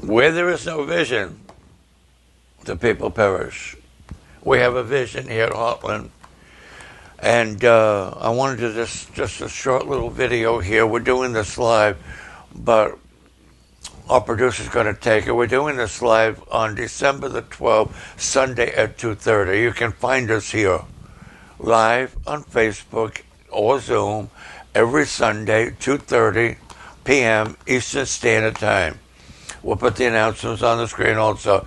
Where there is no vision, the people perish. We have a vision here at Heartland. And I wanted to just a short little video here. We're doing this live, but our producer's going to take it. We're doing this live on December the 12th, Sunday at 2:30. You can find us here, live on Facebook or Zoom, every Sunday, 2:30 p.m. Eastern Standard Time. We'll put the announcements on the screen also.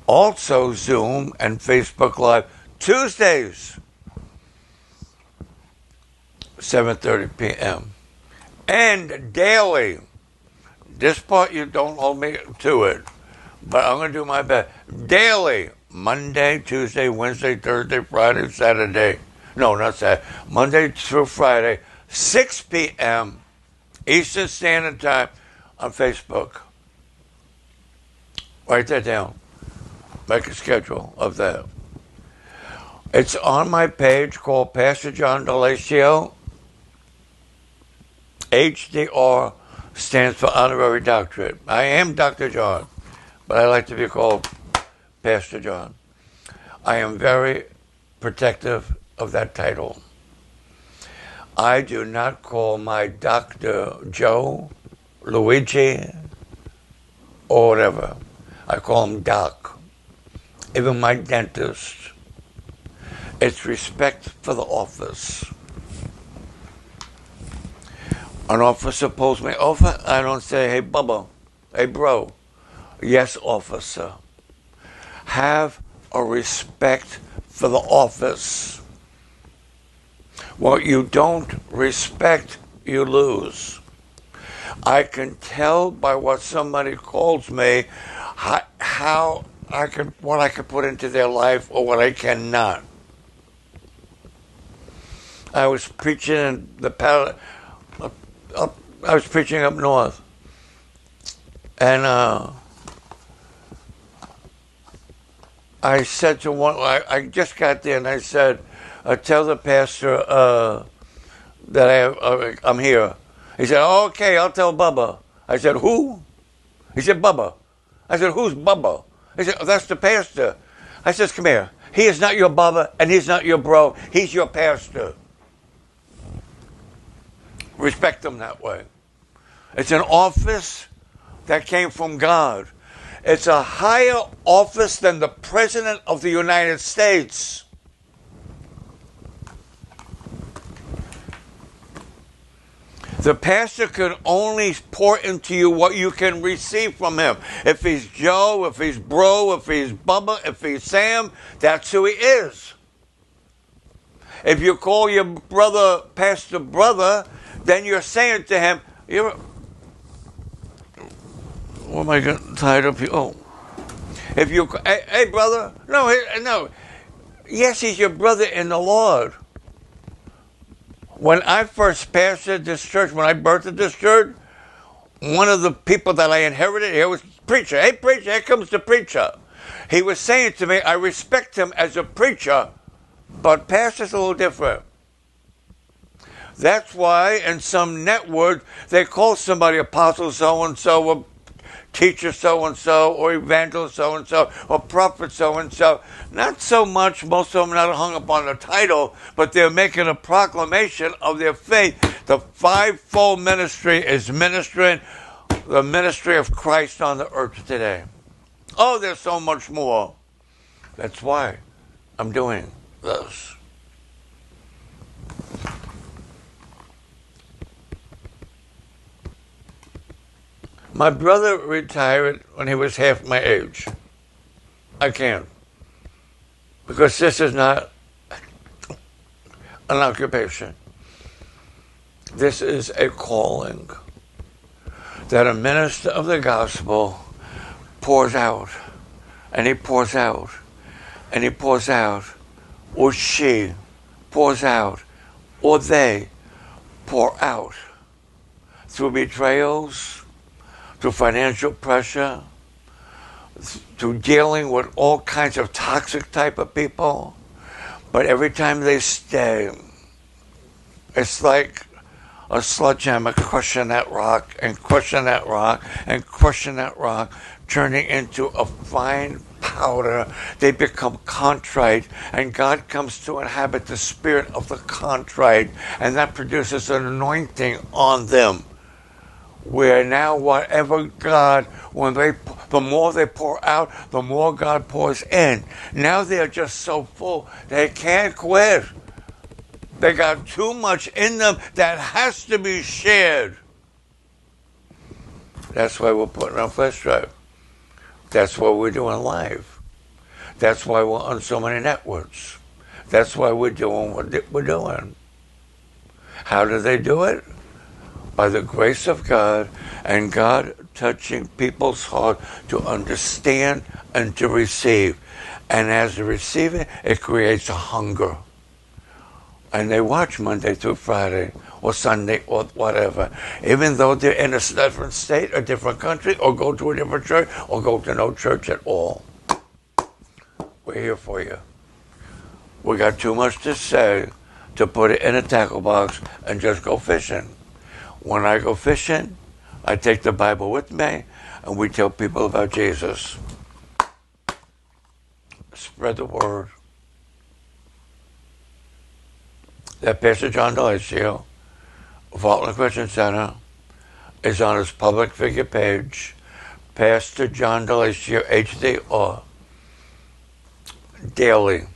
Also, Zoom and Facebook Live, Tuesdays, 7:30 p.m. And daily. This part you don't hold me to it, but I'm going to do my best. Daily, Monday, Tuesday, Wednesday, Thursday, Friday, Saturday. No, not Saturday. Monday through Friday, 6 p.m. Eastern Standard Time on Facebook. Write that down. Make a schedule of that. It's on my page called Pastor John DeLacio. HDR stands for Honorary Doctorate. I am Dr. John, but I like to be called Pastor John. I am very protective of that title. I do not call my Dr. Joe, Luigi, or whatever. I call him Doc. Even my dentist. It's respect for the office. An officer pulls me over, I don't say, hey, Bubba, hey, bro. Yes, officer. Have a respect for the office. What you don't respect, you lose. I can tell by what somebody calls me how what I can put into their life or what I cannot. I was preaching in I was preaching up north, and I said to one, I just got there, and I said, tell the pastor that I'm here. He said, oh, okay, I'll tell Bubba. I said, who? He said, Bubba. I said, who's Bubba? He said, oh, that's the pastor. I said, come here. He is not your Bubba, and he's not your bro. He's your pastor. Respect them that way. It's an office that came from God. It's a higher office than the President of the United States. The pastor can only pour into you what you can receive from him. If he's Joe, if he's bro, if he's Bubba, if he's Sam, that's who he is. If you call your brother pastor brother, then you're saying to him, what am I getting tied up here? Oh. If you, hey brother, no. Yes, he's your brother in the Lord. When I first pastored this church, when I birthed this church, one of the people that I inherited here was preacher. Hey preacher, here comes the preacher. He was saying to me, I respect him as a preacher, but pastor's a little different. That's why in some network they call somebody apostle so-and-so, or teacher so-and-so, or evangelist so-and-so, or prophet so-and-so. Not so much, most of them not hung up on the title, but they're making a proclamation of their faith. The fivefold ministry is ministering the ministry of Christ on the earth today. Oh, there's so much more. That's why I'm doing this. My brother retired when he was half my age. I can't. Because this is not an occupation. This is a calling that a minister of the gospel pours out. And he pours out. And he pours out. Or she pours out. Or they pour out. Through betrayals, through financial pressure, through dealing with all kinds of toxic type of people. But every time they stay, it's like a sledgehammer crushing that rock and crushing that rock and crushing that rock, turning into a fine powder. They become contrite, and God comes to inhabit the spirit of the contrite, and that produces an anointing on them. Where now whatever God, the more they pour out, the more God pours in. Now they're just so full, they can't quit. They got too much in them that has to be shared. That's why we're putting on Flesh Drive. That's why we're doing live. That's why we're on so many networks. That's why we're doing what we're doing. How do they do it? By the grace of God, and God touching people's heart to understand and to receive. And as they receive it, it creates a hunger. And they watch Monday through Friday or Sunday or whatever, even though they're in a different state, a different country, or go to a different church, or go to no church at all. We're here for you. We got too much to say to put it in a tackle box and just go fishing. When I go fishing, I take the Bible with me, and we tell people about Jesus. Spread the word. That Pastor John DeLacio of Heartland Christian Center is on his public figure page, Pastor John DeLacio, HDR, daily.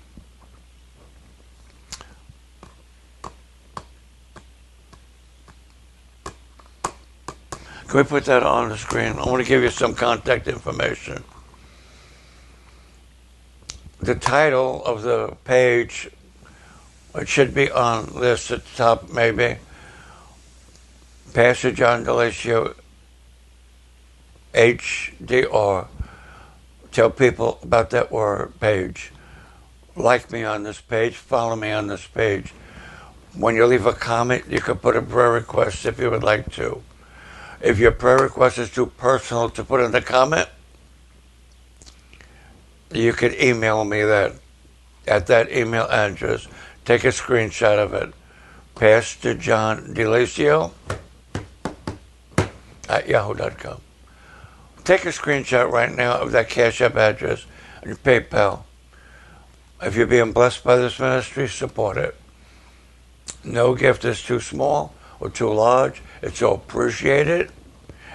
Can we put that on the screen? I want to give you some contact information. The title of the page, it should be on this at the top maybe. Pastor John DeLacio, HDR. Tell people about that word page. Like me on this page. Follow me on this page. When you leave a comment, you can put a prayer request if you would like to. If your prayer request is too personal to put in the comment, you can email me that at that email address. Take a screenshot of it. Pastor John DeLacio at yahoo.com. Take a screenshot right now of that Cash App address and your PayPal. If you're being blessed by this ministry, support it. No gift is too small or too large. It's all appreciated,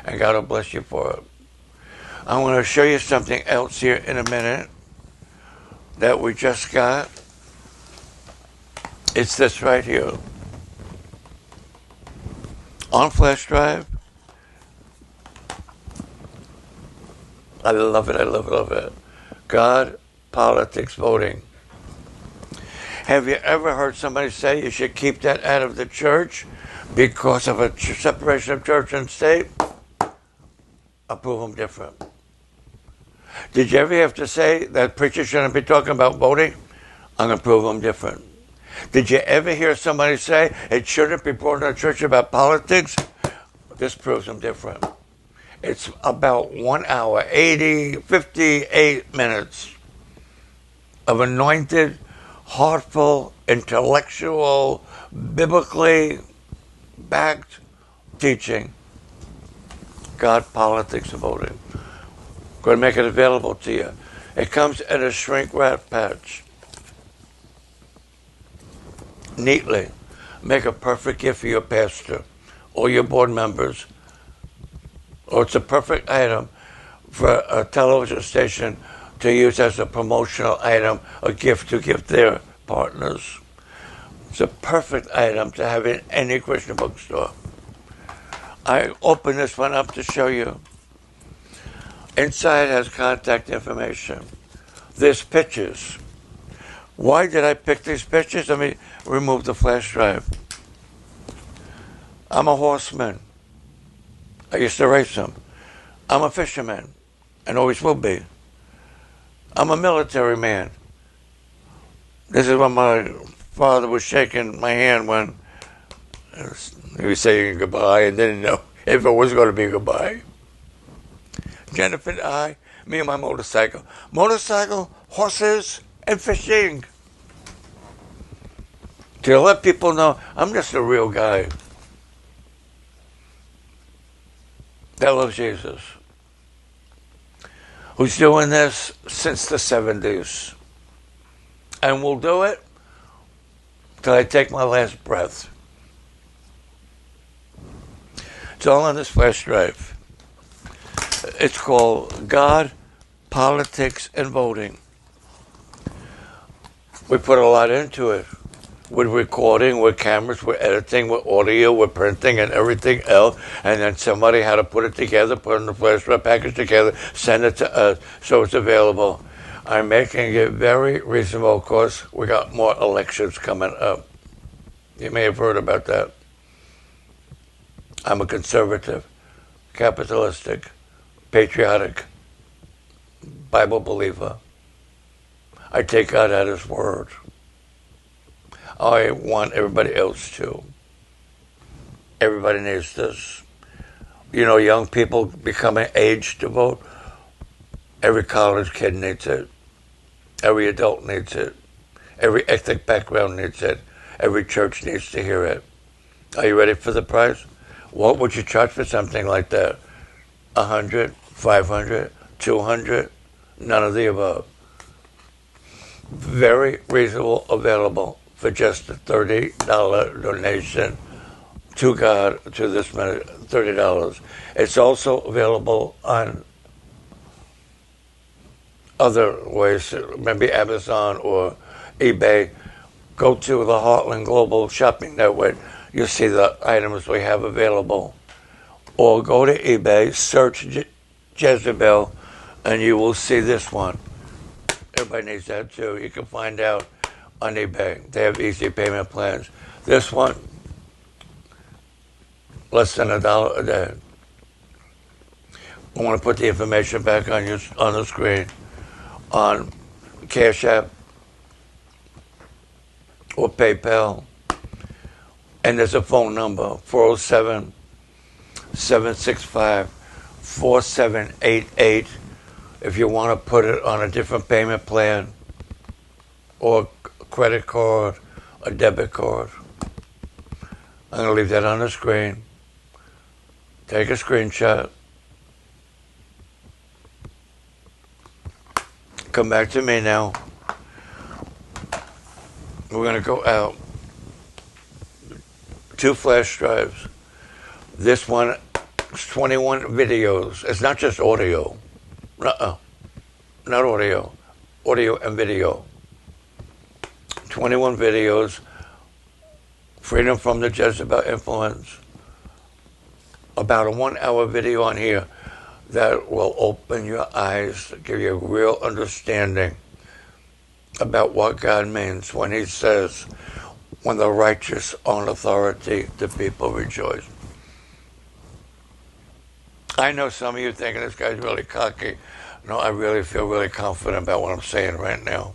and God will bless you for it. I want to show you something else here in a minute that we just got. It's this right here. On Flash Drive. I love it, I love it, love it. God, politics, voting. Have you ever heard somebody say you should keep that out of the church because of a separation of church and state? I'll prove them different. Did you ever have to say that preachers shouldn't be talking about voting? I'm going to prove them different. Did you ever hear somebody say it shouldn't be brought in the church about politics? This proves them different. It's about 1 hour, 58 minutes of anointed, heartful, intellectual, biblically backed teaching. God, politics, and voting. Going to make it available to you. It comes in a shrink wrap patch. Neatly. Make a perfect gift for your pastor or your board members. Or it's a perfect item for a television station to use as a promotional item, a gift to give their partners. It's a perfect item to have in any Christian bookstore. I open this one up to show you. Inside has contact information. There's pictures. Why did I pick these pictures? Let me remove the flash drive. I'm a horseman. I used to race them. I'm a fisherman, and always will be. I'm a military man. This is when my father was shaking my hand when he was saying goodbye and didn't know if it was going to be goodbye. Jennifer and I, me and my motorcycle. Motorcycle, horses, and fishing. To let people know I'm just a real guy that loves Jesus. who's doing this since the 70s. And we'll do it till I take my last breath. It's all on this flash drive. It's called God, Politics, and Voting. We put a lot into it. With recording, with cameras, with editing, with audio, with printing, and everything else. And then somebody had to put it together, put it in the flash drive, package together, send it to us so it's available. I'm making it very reasonable. Of course, we got more elections coming up. You may have heard about that. I'm a conservative, capitalistic, patriotic, Bible believer. I take God at His word. I want everybody else to. Everybody needs this. You know, young people becoming age to vote. Every college kid needs it. Every adult needs it. Every ethnic background needs it. Every church needs to hear it. Are you ready for the price? What would you charge for something like that? 100, 500, 200? None of the above. Very reasonable, available for just a $30 donation to God to this minute. $30. It's also available on other ways, maybe Amazon or eBay. Go to the Heartland Global Shopping Network. You'll see the items we have available. Or go to eBay, search Jezebel, and you will see this one. Everybody needs that too. You can find out on eBay. They have easy payment plans. This one, less than $1 a day. I want to put the information back on the screen on Cash App or PayPal. And there's a phone number, 407-765-4788. If you want to put it on a different payment plan or credit card, a debit card. I'm going to leave that on the screen. Take a screenshot. Come back to me now. We're going to go out. 2 flash drives. This one is 21 videos. It's not just audio. Not audio. Audio and video. 21 videos. Freedom from the Jezebel influence. About a 1-hour video on here that will open your eyes, give you a real understanding about what God means when He says, when the righteous own authority, the people rejoice. I know some of you thinking this guy's really cocky. No, I really feel really confident about what I'm saying right now.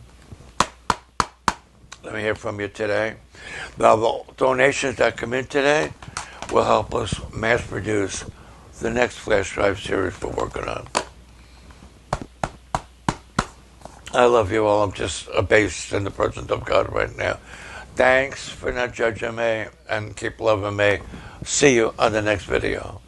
Let me hear from you today. Now, the donations that come in today will help us mass produce the next flash drive series we're working on. I love you all. I'm just abased in the presence of God right now. Thanks for not judging me, and keep loving me. See you on the next video.